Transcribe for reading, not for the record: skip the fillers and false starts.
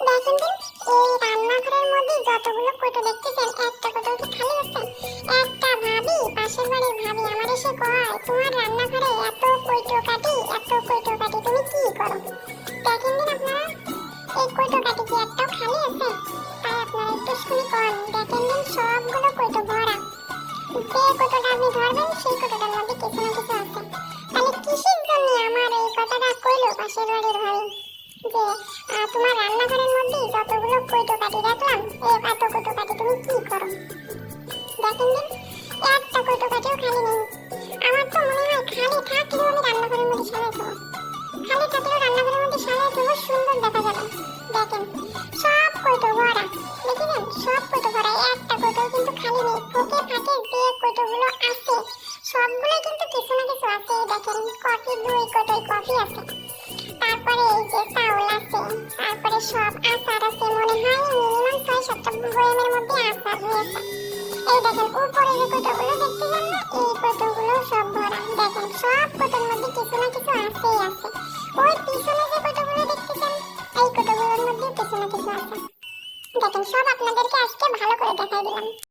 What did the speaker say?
দেখেন দিন, এই রান্নাঘরের মধ্যে যতগুলো কৌটো দেখতেছেন, একটা কৌটো কি খালি আছে? একটা ভাবি, পাশের বাড়ির ভাবি আমার এসে কয়, তোমার রান্নাঘরে এত কৌটো কাটি, এত কৌটো কাটি, তুমি কি করো? দেখেন দিন আপনারা, এই কৌটো কাটি কি একটাও খালি আছে? তাই আপনারা একটু শুনি কন। দেখেন দিন, সবগুলো কৌটো ভরা। যে কৌটোটা আপনি ধরবেন সেই কৌটোটার মধ্যে কিছু না কিছু আছে। তাহলে কিসের জন্য আমার এই কথাটা কইলো পাশের বাড়ির ভাই, যে তোমার রান্নাঘরের মধ্যে যতগুলো কৌটো কাটি রাখলাম, এত কৌটো কাটি তুমি কি করো? দেখেন দিন, একটা কৌটো কাটিও খালি নেই। আমার তো মনে হয় খালি থাকলেও আমি রান্নাঘরের মধ্যে সাজাই দেবো, খালি থাকলেও রান্নাঘরের মধ্যে সাজাই দেবো, সুন্দর দেখা যাবে। দেখেন, সব কৌটো ভরা, দেখেছেন? সব কৌটো ভরা, একটা কৌটো কিন্তু খালি নেই। ফাঁকে ফাঁকে যে কৌটোগুলো আছে সবগুলোই কিন্তু কিছু না কিছু আছে। দেখেন, কফি, 2 কৌটোয় কফি আছে, তারপরে এই যে চাউল আছে, তারপরে সব আচার আছে, মনে হয় মিনিমাম 6-7টা বয়ামের মধ্যে আচার রয়েছে। এই দেখেন, উপরে যে কৌটোগুলো দেখতেছেন না, এই কৌটোগুলো সব ভরা। দেখেন, সব কৌটোর মধ্যে কিছু না কিছু আছেই আছে। ওই পিছনে যে কৌটোগুলো দেখতেছেন, এই কৌটোগুলোর মধ্যে কিছু না কিছু আছে। দেখেন, সব আপনাদেরকে আজকে ভালো করে দেখাই দিলাম।